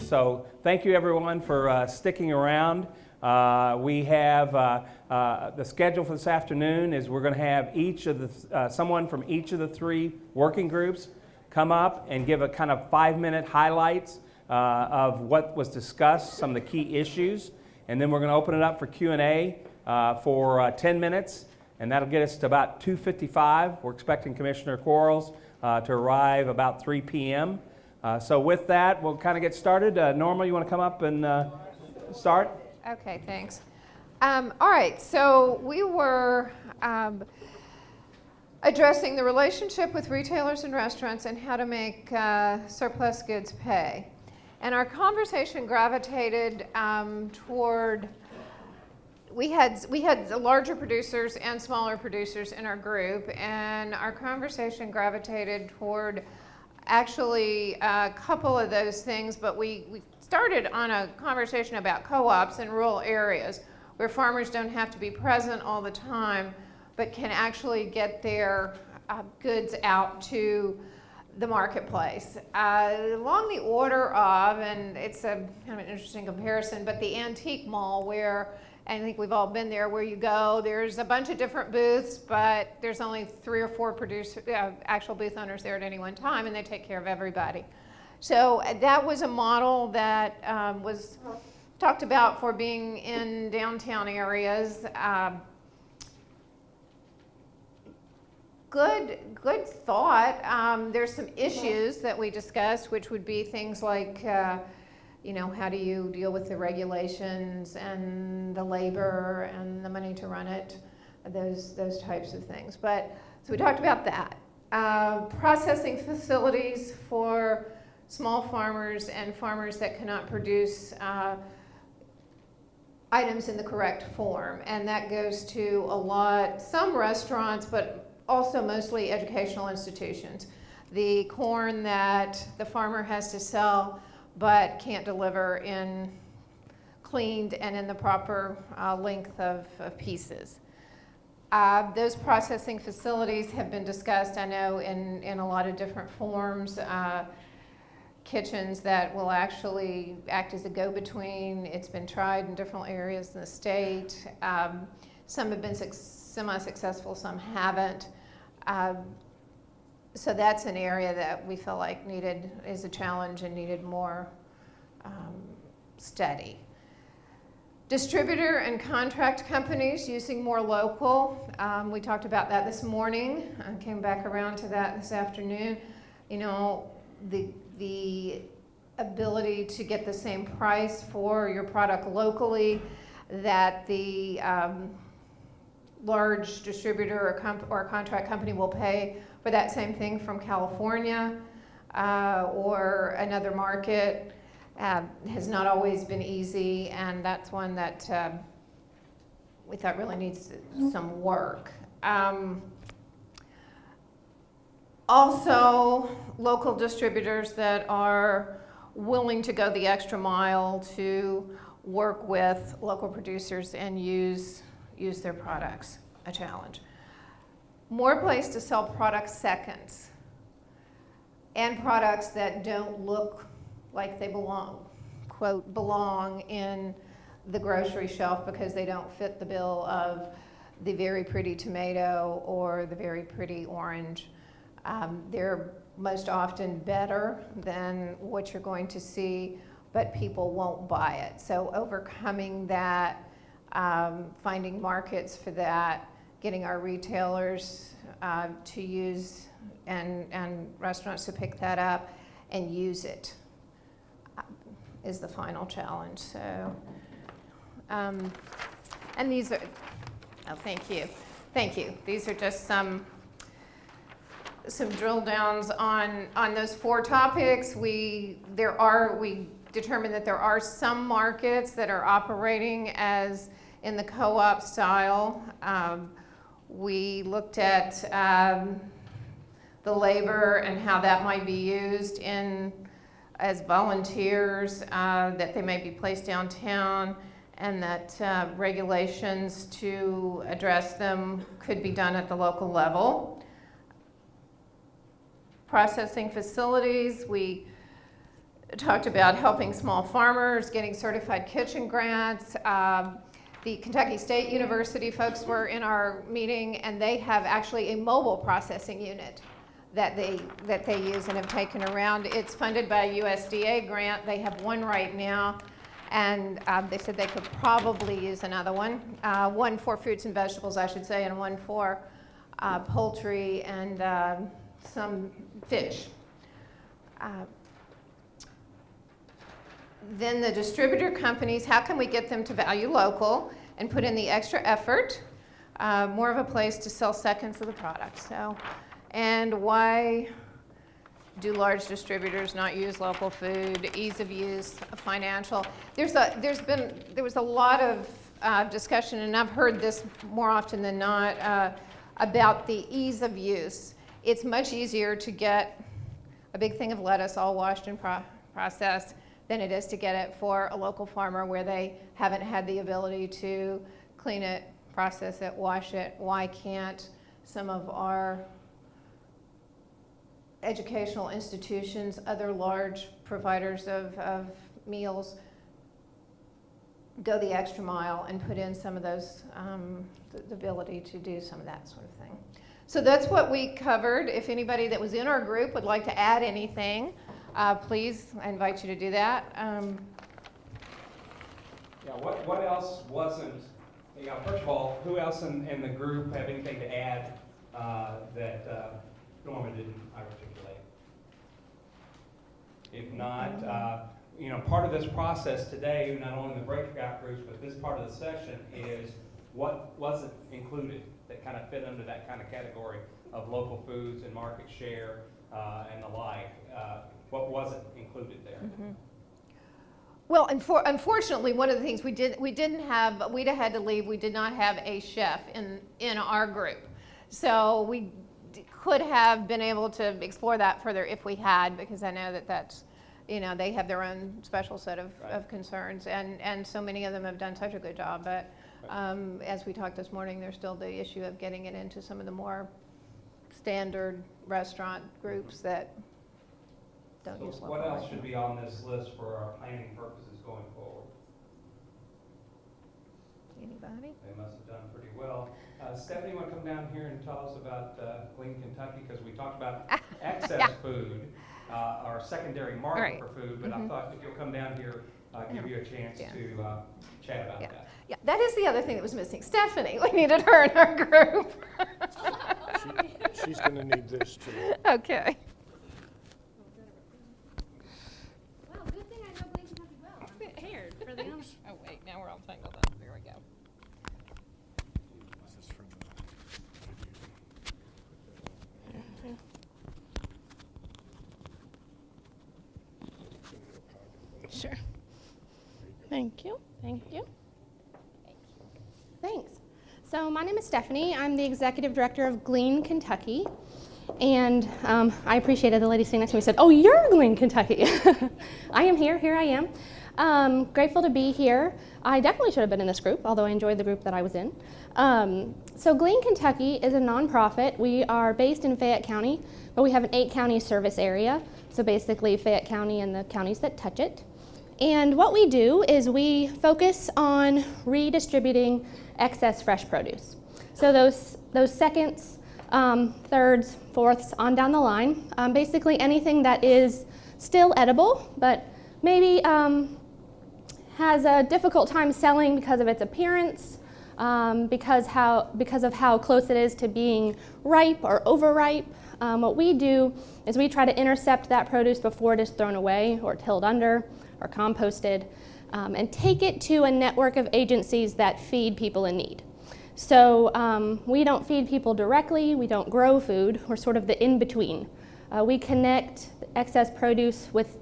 So thank you everyone for sticking around. We have the schedule for this afternoon is we're going to have each of the someone from each of the three working groups come up and give a kind of 5-minute highlights of what was discussed, some of the key issues, and then we're going to open it up for Q&A for 10 minutes, and that'll get us to about 2:55. We're expecting Commissioner Quarles to arrive about 3 p.m. So with that, we'll kind of get started. Norma, you want to come up and start? Okay, thanks. All right, so we were addressing the relationship with retailers and restaurants and how to make surplus goods pay. And our conversation gravitated toward, we had larger producers and smaller producers in our group, and our conversation gravitated toward actually a couple of those things, but we started on a conversation about co-ops in rural areas where farmers don't have to be present all the time, but can actually get their goods out to the marketplace. Along the order of, and it's a kind of an interesting comparison, but the antique mall where, I think we've all been there, where you go, there's a bunch of different booths, but there's only 3 or 4 actual booth owners there at any one time, and they take care of everybody. So that was a model that was talked about for being in downtown areas. Good thought. There's some issues that we discussed, which would be things like, how do you deal with the regulations and the labor and the money to run it, those types of things. So we talked about that. Processing facilities for small farmers and farmers that cannot produce items in the correct form, and that goes to some restaurants, but also mostly educational institutions. The corn that the farmer has to sell but can't deliver in cleaned and in the proper length of pieces. Those processing facilities have been discussed, I know, in a lot of different forms. Kitchens that will actually act as a go-between. It's been tried in different areas in the state. Some have been semi-successful, some haven't. So that's an area that we feel like is a challenge and needed more study. Distributor and contract companies using more local. We talked about that this morning. I came back around to that this afternoon. The ability to get the same price for your product locally that the large distributor or contract company will pay for that same thing from California or another market has not always been easy, and that's one that we thought really needs some work. Also, local distributors that are willing to go the extra mile to work with local producers and use their products, a challenge. More place to sell product seconds and products that don't look like they quote, belong in the grocery shelf because they don't fit the bill of the very pretty tomato or the very pretty orange. They're most often better than what you're going to see, but people won't buy it. So overcoming that, finding markets for that, getting our retailers to use and restaurants to pick that up and use it is the final challenge. So, and these are, thank you. These are just some drill downs on those 4 topics. We determined that there are some markets that are operating as in the co-op style. We looked at the labor and how that might be used as volunteers, that they may be placed downtown, and that regulations to address them could be done at the local level. Processing facilities, talked about helping small farmers, getting certified kitchen grants. The Kentucky State University folks were in our meeting, and they have actually a mobile processing unit that they use and have taken around. It's funded by a USDA grant. They have one right now, and they said they could probably use another one. One for fruits and vegetables, I should say, and one for poultry and some fish. Then the distributor companies, how can we get them to value local and put in the extra effort, more of a place to sell seconds of the product? So, and why do large distributors not use local food? Ease of use, financial. There was a lot of discussion, and I've heard this more often than not, about the ease of use. It's much easier to get a big thing of lettuce all washed and processed than it is to get it for a local farmer where they haven't had the ability to clean it, process it, wash it. Why can't some of our educational institutions, other large providers of meals, go the extra mile and put in some of those, the ability to do some of that sort of thing? So that's what we covered. If anybody that was in our group would like to add anything, please, I invite you to do that. Yeah, what else wasn't, first of all, who else in the group have anything to add that Norma didn't articulate? If not, part of this process today, not only the breakout groups, but this part of the session is what wasn't included that kind of fit under that kind of category of local foods and market share and the like. What wasn't included there? Mm-hmm. Well, unfortunately, one of the things we'd had to leave. We did not have a chef in our group, so we could have been able to explore that further if we had, because I know that's, they have their own special set of concerns, and so many of them have done such a good job. But as we talked this morning, there's still the issue of getting it into some of the more standard restaurant groups that don't use local. What else should be on this list for our planning purposes going forward? Anybody? They must have done pretty well. Stephanie, you want to come down here and tell us about Glen, Kentucky? Because we talked about excess food, our secondary market for food, but I thought if you'll come down here, give you a chance to chat about that. Yeah, that is the other thing that was missing. Stephanie, we needed her in our group. She's going to need this too. Okay. Wow, good thing I know Glen, Kentucky well. I'm prepared for the Oh, wait, now we're all tangled up. Here we go. This is from Sure. Thank you. Thank you. Thanks. So my name is Stephanie. I'm the executive director of Glen, Kentucky. And I appreciated the lady sitting next to me said, "Oh, you're Glen, Kentucky." I am here. Here I am. Grateful to be here. I definitely should have been in this group, although I enjoyed the group that I was in. So Glen, Kentucky is a nonprofit. We are based in Fayette County, but we have an 8-county service area. So basically Fayette County and the counties that touch it. And what we do is we focus on redistributing excess fresh produce. So those seconds, thirds, fourths, on down the line, basically anything that is still edible, but maybe has a difficult time selling because of its appearance, because of how close it is to being ripe or overripe. What we do is we try to intercept that produce before it is thrown away or tilled under or composted, and take it to a network of agencies that feed people in need. So we don't feed people directly, we don't grow food, we're sort of the in-between. We connect excess produce with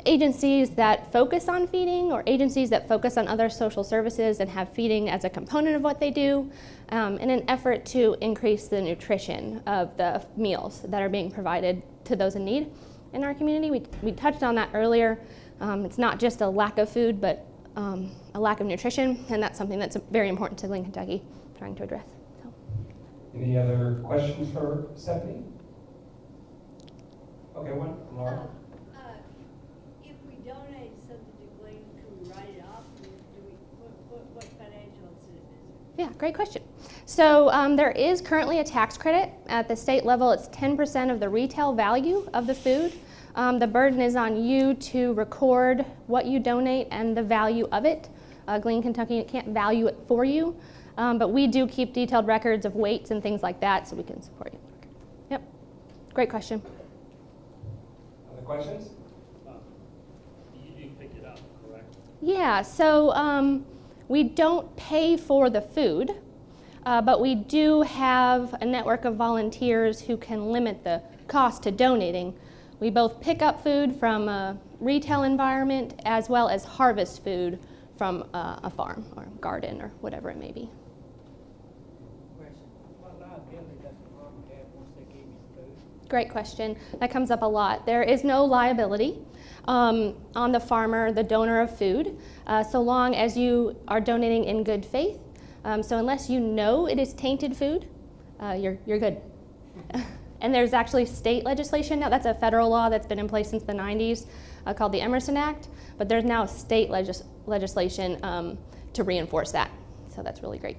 agencies that focus on feeding or agencies that focus on other social services and have feeding as a component of what they do, in an effort to increase the nutrition of the meals that are being provided to those in need in our community. We touched on that earlier. It's not just a lack of food, but a lack of nutrition, and that's something that's very important to Glen, Kentucky, trying to address. So. Any other questions for Stephanie? Okay, one, Laura. If great question. So there is currently a tax credit. At the state level, it's 10% of the retail value of the food. The burden is on you to record what you donate and the value of it. Glean Kentucky can't value it for you, but we do keep detailed records of weights and things like that so we can support you. Yep, great question. Other questions? You pick it up, correct? Yeah, so we don't pay for the food, but we do have a network of volunteers who can limit the cost to donating. We both pick up food from a retail environment as well as harvest food from a farm or garden or whatever it may be. Question. What liability does the farmer have once they give you the food? Great question. That comes up a lot. There is no liability on the farmer, the donor of food, so long as you are donating in good faith. So unless you know it is tainted food, you're good. And there's actually state legislation now. That's a federal law that's been in place since the 90s called the Emerson Act, but there's now state legislation to reinforce that. So that's really great.